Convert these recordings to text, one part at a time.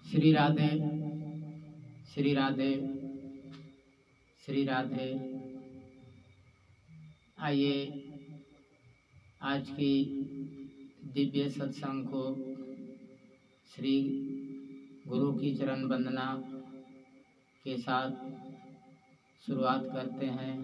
श्री राधे, श्री राधे, श्री राधे। आइए आज की दिव्य सत्संग को श्री गुरु की चरण वंदना के साथ शुरुआत करते हैं।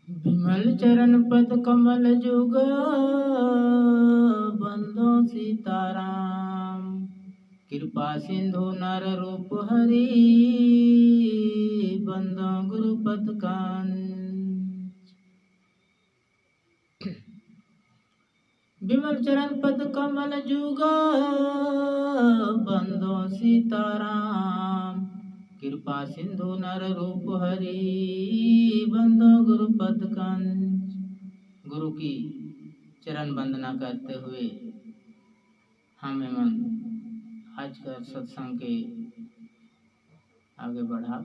विमल चरण पद कमल जुग बंदो सीताराम, कृपा सिंधु नर रूप हरि बंदो गुरुपद कांच। विमल चरण पद कमल जुग बंदो सीताराम, कृपा सिंधु नर रूप हरि बंदो गुरुपद कंज। गुरु की चरण वंदना करते हुए हम एवं आज का सत्संग के आगे बढ़ा।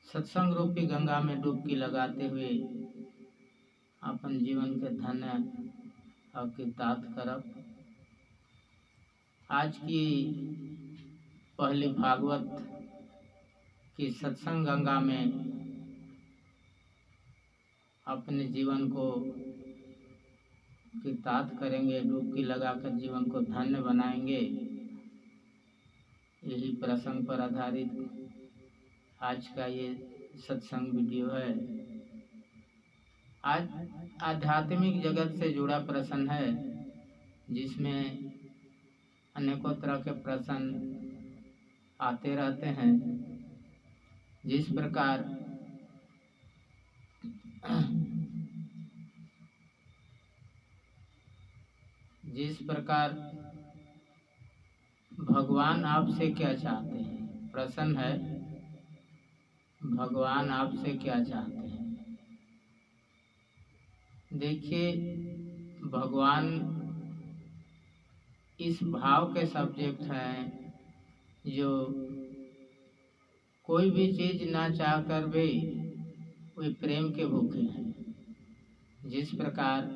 सत्संग रूपी गंगा में डुबकी लगाते हुए अपन जीवन के धन्य और कृतार्थ करब। आज की पहली भागवत की सत्संग गंगा में अपने जीवन को कृतार्थ करेंगे, डुबकी लगाकर जीवन को धन्य बनाएंगे। यही प्रसंग पर आधारित आज का ये सत्संग वीडियो है। आज आध्यात्मिक जगत से जुड़ा प्रश्न है, जिसमें अनेकों तरह के प्रश्न आते रहते हैं। जिस प्रकार भगवान आपसे क्या चाहते हैं। प्रश्न है, भगवान आपसे क्या चाहते हैं। देखिए, भगवान इस भाव के सब्जेक्ट हैं जो कोई भी चीज ना चाहकर भी वे प्रेम के भूखे हैं। जिस प्रकार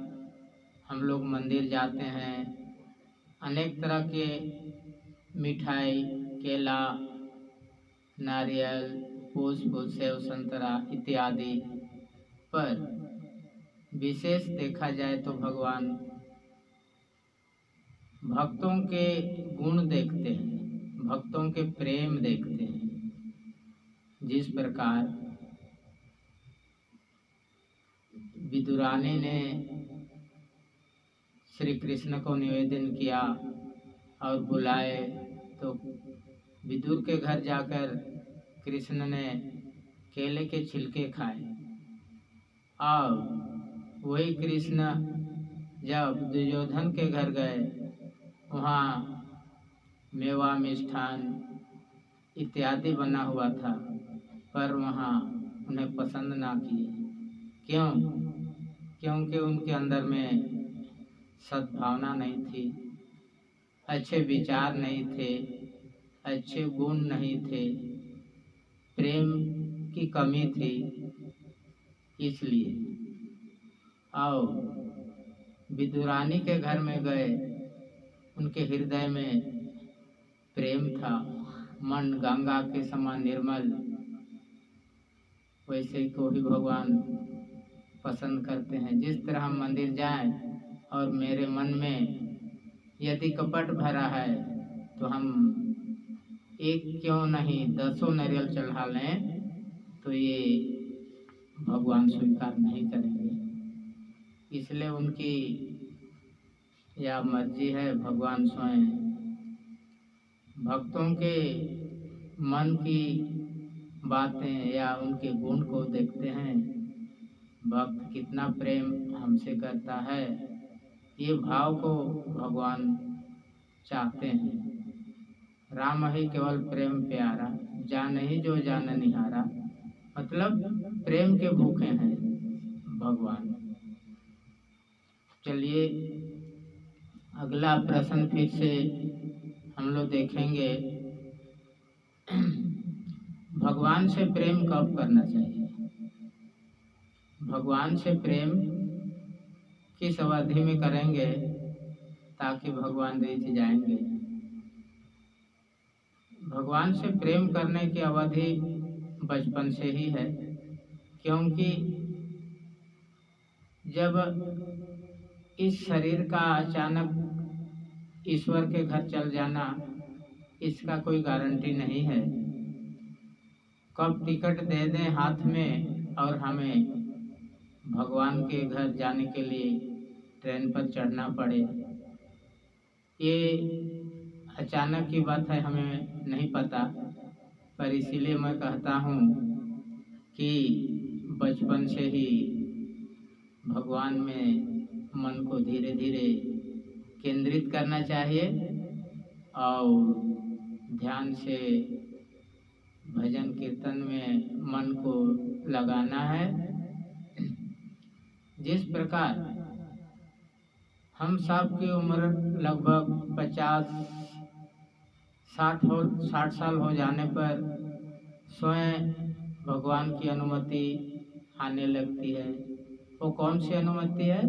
हम लोग मंदिर जाते हैं, अनेक तरह के मिठाई, केला, नारियल, पुष्प, सेव, संतरा इत्यादि पर विशेष देखा जाए तो भगवान भक्तों के गुण देखते हैं, भक्तों के प्रेम देखते हैं। जिस प्रकार विदुरानी ने श्री कृष्ण को निवेदन किया और बुलाए, तो विदुर के घर जाकर कृष्ण ने केले के छिलके खाए। और वही कृष्ण जब दुर्योधन के घर गए, वहाँ मेवा, मिष्ठान इत्यादि बना हुआ था, पर वहाँ उन्हें पसंद ना किए। क्यों? क्योंकि उनके अंदर में सद्भावना नहीं थी, अच्छे विचार नहीं थे, अच्छे गुण नहीं थे, प्रेम की कमी थी। इसलिए आओ विदुरानी के घर में गए, उनके हृदय में प्रेम था, मन गंगा के समान निर्मल। वैसे को ही भगवान पसंद करते हैं। जिस तरह हम मंदिर जाएं और मेरे मन में यदि कपट भरा है, तो हम एक क्यों नहीं 10 नारियल चढ़ा लें, तो ये भगवान स्वीकार नहीं करेंगे। इसलिए उनकी यह मर्जी है। भगवान स्वयं भक्तों के मन की बातें या उनके गुण को देखते हैं। भक्त कितना प्रेम हमसे करता है, ये भाव को भगवान चाहते हैं। राम ही केवल प्रेम प्यारा, जान ही जो जान निहारा। मतलब प्रेम के भूखे हैं भगवान। चलिए अगला प्रश्न फिर से हम लोग देखेंगे। भगवान से प्रेम कब करना चाहिए? भगवान से प्रेम किस अवधि में करेंगे ताकि भगवान रीझ जाएंगे? भगवान से प्रेम करने की अवधि बचपन से ही है, क्योंकि जब इस शरीर का अचानक ईश्वर के घर चल जाना, इसका कोई गारंटी नहीं है। कब टिकट दे दें हाथ में और हमें भगवान के घर जाने के लिए ट्रेन पर चढ़ना पड़े, ये अचानक की बात है, हमें नहीं पता। पर इसीलिए मैं कहता हूँ कि बचपन से ही भगवान में मन को धीरे धीरे केंद्रित करना चाहिए और ध्यान से भजन कीर्तन में मन को लगाना है। जिस प्रकार हम सब की उम्र लगभग 50-60 साल हो जाने पर स्वयं भगवान की अनुमति आने लगती है। वो कौन सी अनुमति है?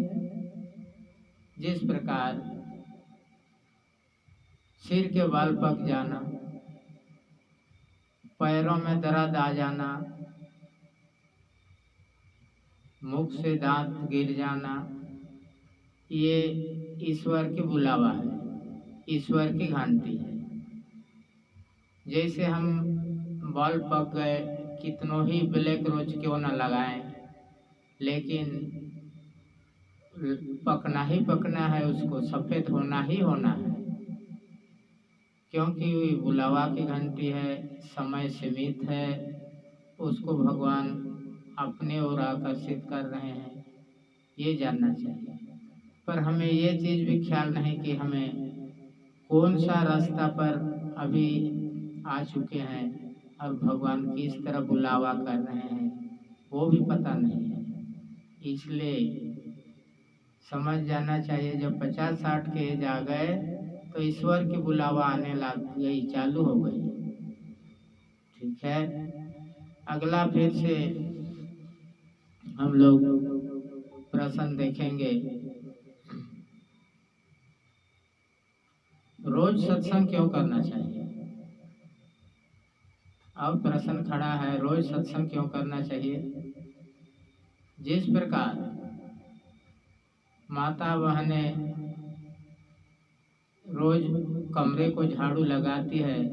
जिस प्रकार सिर के बाल पक जाना, पैरों में दर्द आ जाना, मुख से दांत गिर जाना, ये ईश्वर की बुलावा है, ईश्वर की घंटी है। जैसे हम बाल पक गए, कितनों ही ब्लैक रोज क्यों न लगाएं, लेकिन पकना ही पकना है, उसको सफ़ेद होना ही होना है, क्योंकि बुलावा की घंटी है, समय सीमित है, उसको भगवान अपने ओर आकर्षित कर रहे हैं, ये जानना चाहिए। पर हमें ये चीज़ भी ख्याल नहीं कि हमें कौन सा रास्ता पर अभी आ चुके हैं और भगवान किस तरह बुलावा कर रहे हैं, वो भी पता नहीं है। इसलिए समझ जाना चाहिए, जब 50-60 के एज आ गए तो ईश्वर की बुलावा आने लग गई, चालू हो गई। ठीक है, अगला फिर से हम लोग प्रश्न देखेंगे। रोज सत्संग क्यों करना चाहिए? अब प्रश्न खड़ा है, रोज सत्संग क्यों करना चाहिए? जिस प्रकार माता बहनें रोज कमरे को झाड़ू लगाती है,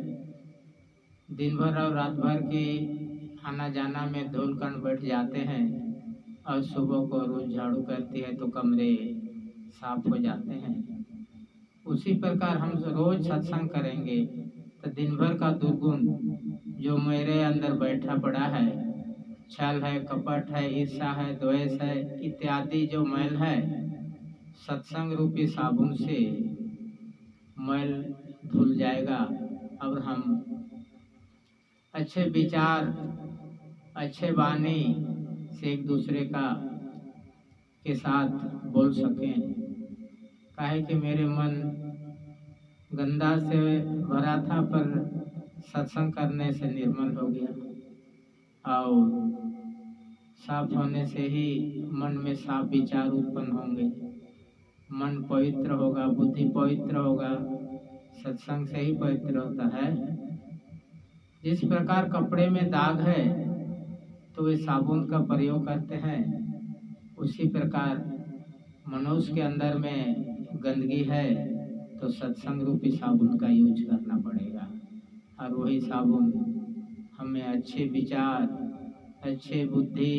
दिन भर और रात भर की आना जाना में धूल कण बैठ जाते हैं, और सुबह को रोज झाड़ू करती है तो कमरे साफ हो जाते हैं। उसी प्रकार हम रोज सत्संग करेंगे तो दिन भर का दुर्गुण जो मेरे अंदर बैठा पड़ा है, छल है, कपट है, ईर्ष्या है, द्वेष है, इत्यादि जो मैल है, सत्संग रूपी साबुन से मैल धुल जाएगा और हम अच्छे विचार, अच्छे वाणी से एक दूसरे के साथ बोल सकें। काहे कि मेरे मन गंदा से भरा था, पर सत्संग करने से निर्मल हो गया और साफ होने से ही मन में साफ विचार उत्पन्न होंगे, मन पवित्र होगा, बुद्धि पवित्र होगा, सत्संग से ही पवित्र होता है। जिस प्रकार कपड़े में दाग है तो वे साबुन का प्रयोग करते हैं, उसी प्रकार मनुष्य के अंदर में गंदगी है तो सत्संग रूपी साबुन का यूज करना पड़ेगा, और वही साबुन हमें अच्छे विचार, अच्छे बुद्धि,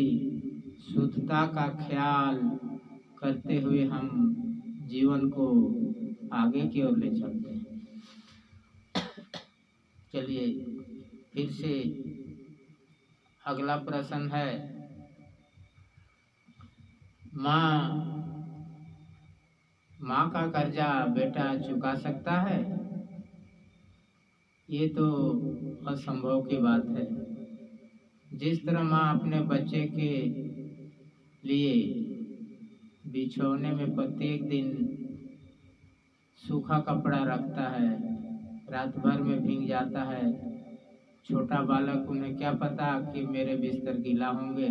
शुद्धता का ख्याल करते हुए हम जीवन को आगे की ओर ले चलते हैं। चलिए फिर से अगला प्रश्न है, माँ का कर्जा बेटा चुका सकता है? ये तो असंभव की बात है। जिस तरह माँ अपने बच्चे के लिए बिछौने में प्रत्येक दिन सूखा कपड़ा रखता है, रात भर में भीग जाता है, छोटा बालक, उन्हें क्या पता कि मेरे बिस्तर गीला होंगे,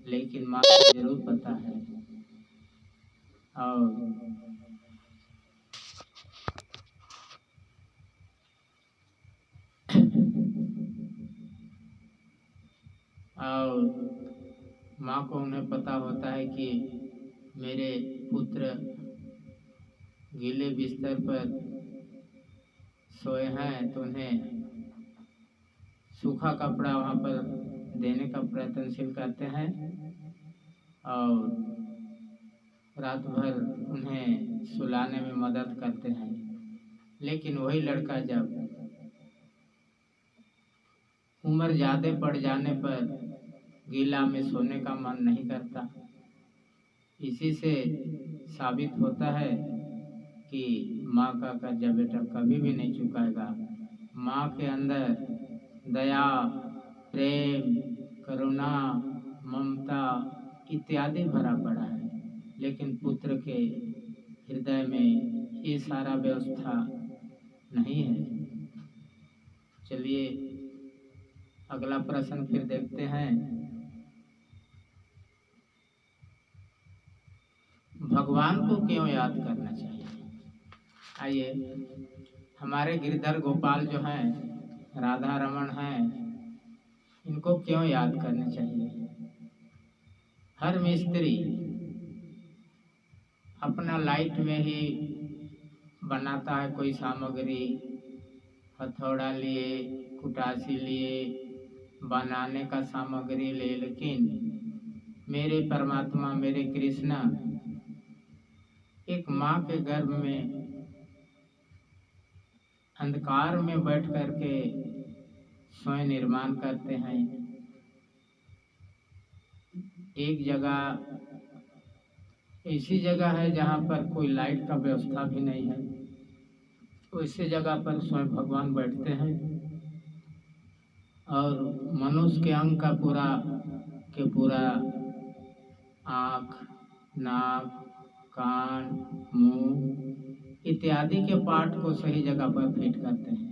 लेकिन माँ को जरूर पता है। और माँ को उन्हें पता होता है कि मेरे पुत्र गीले बिस्तर पर सोए हैं, तो उन्हें सूखा कपड़ा वहाँ पर देने का प्रयत्नशील करते हैं और रात भर उन्हें सुलाने में मदद करते हैं। लेकिन वही लड़का जब उम्र ज़्यादा बढ़ जाने पर गीला में सोने का मन नहीं करता। इसी से साबित होता है कि माँ का कर्जा बेटा कभी भी नहीं चुकाएगा। माँ के अंदर दया, प्रेम, करुणा, ममता इत्यादि भरा पड़ा है, लेकिन पुत्र के हृदय में ये सारा व्यवस्था नहीं है। चलिए अगला प्रश्न फिर देखते हैं। भगवान को क्यों याद करना चाहिए? आइए, हमारे गिरधर गोपाल जो हैं, राधा रमन हैं, इनको क्यों याद करना चाहिए? हर मिस्त्री अपना लाइट में ही बनाता है कोई सामग्री, हथौड़ा लिए, कुटासी लिए, बनाने का सामग्री ले, लेकिन मेरे परमात्मा, मेरे कृष्ण एक माँ के गर्भ में अंधकार में बैठ करके स्वयं निर्माण करते हैं। एक जगह ऐसी जगह है जहाँ पर कोई लाइट का व्यवस्था भी नहीं है, उसी जगह पर स्वयं भगवान बैठते हैं और मनुष्य के अंग का पूरा आँख, नाक, कान, मुंह इत्यादि के पार्ट को सही जगह पर फिट करते हैं।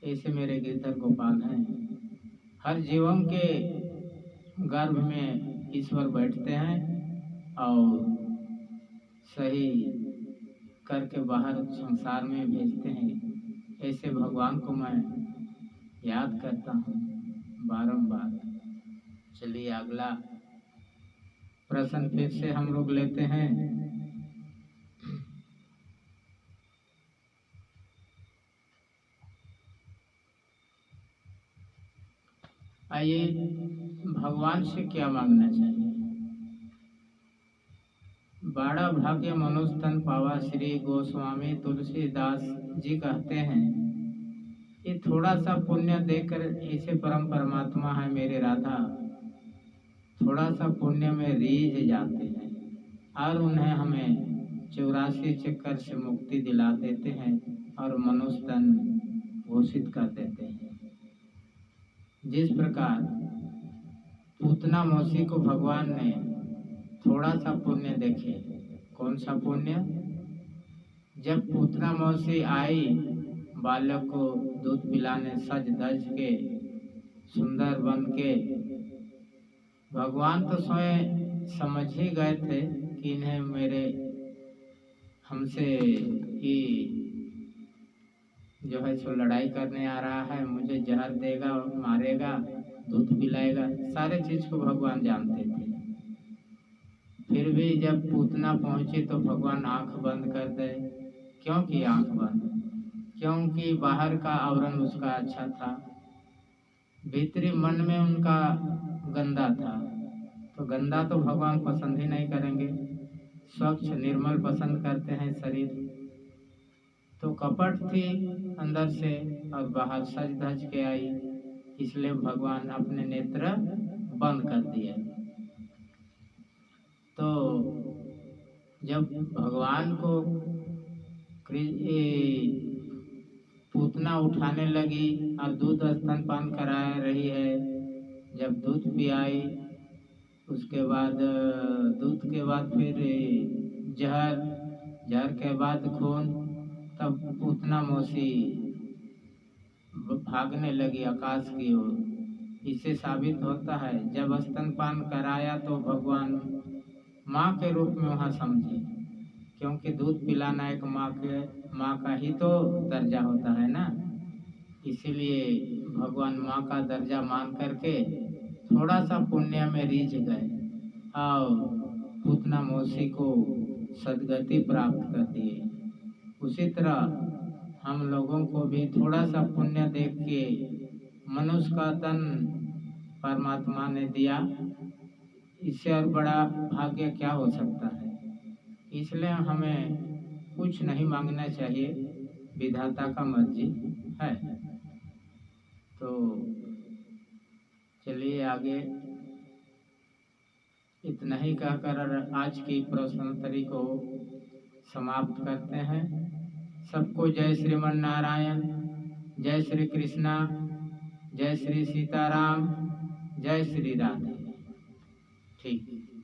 ऐसे मेरे गिरधर गोपाल हैं। हर जीवन के गर्भ में ईश्वर बैठते हैं और सही करके बाहर संसार में भेजते हैं। ऐसे भगवान को मैं याद करता हूँ बारंबार। चलिए अगला प्रश्न फिर से हम लोग लेते हैं। आइए, भगवान से क्या मांगना चाहिए? बड़ा भाग्य मनुष्य तन पावा, श्री गोस्वामी तुलसीदास जी कहते हैं। ये थोड़ा सा पुण्य देकर, ऐसे परम परमात्मा है मेरे राधा, थोड़ा सा पुण्य में रीझ जाते हैं और उन्हें हमें 84 चक्कर से मुक्ति दिला देते हैं और मनुष्य तन घोषित कर देते हैं। जिस प्रकार पूतना मौसी को भगवान ने थोड़ा सा पुण्य देखे। कौन सा पुण्य? जब पूतना मौसी आई बालक को दूध पिलाने, सज धज के सुंदर बन के, भगवान तो स्वयं समझ ही गए थे कि इन्हें मेरे हमसे ही जो है सो लड़ाई करने आ रहा है, मुझे जहर देगा, मारेगा, दूध पिलाएगा, सारे चीज को भगवान जानते थे। फिर भी जब पूतना पहुंची तो भगवान आंख बंद कर दे। क्यों की आंख बंद? क्योंकि बाहर का आवरण उसका अच्छा था, भीतरी मन में उनका गंदा था। तो गंदा तो भगवान पसंद ही नहीं करेंगे, स्वच्छ निर्मल पसंद करते हैं शरीर। तो कपट थी अंदर से और बाहर सज धज के आई, इसलिए भगवान अपने नेत्र बंद कर दिए। तो जब भगवान को पूतना उठाने लगी और दूध स्तनपान करा रही है, जब दूध पियाई, उसके बाद दूध के बाद फिर जहर के बाद खून, तब पूतना मौसी भागने लगी आकाश की ओर। इससे साबित होता है जब स्तनपान कराया तो भगवान माँ के रूप में वहाँ समझे, क्योंकि दूध पिलाना एक माँ का ही तो दर्जा होता है ना। इसीलिए भगवान माँ का दर्जा मान करके थोड़ा सा पुण्य में रीझ गए और पूतना मौसी को सदगति प्राप्त कर दिए। उसी तरह हम लोगों को भी थोड़ा सा पुण्य देख के मनुष्य का तन परमात्मा ने दिया, इससे और बड़ा भाग्य क्या हो सकता है। इसलिए हमें कुछ नहीं मांगना चाहिए, विधाता का मर्जी है। तो चलिए आगे इतना ही कहकर आज की प्रश्नोत्तरी को समाप्त करते हैं। सबको जय श्रीमन नारायण, जय श्री कृष्णा, जय श्री सीताराम, जय श्री राधे। ठीक।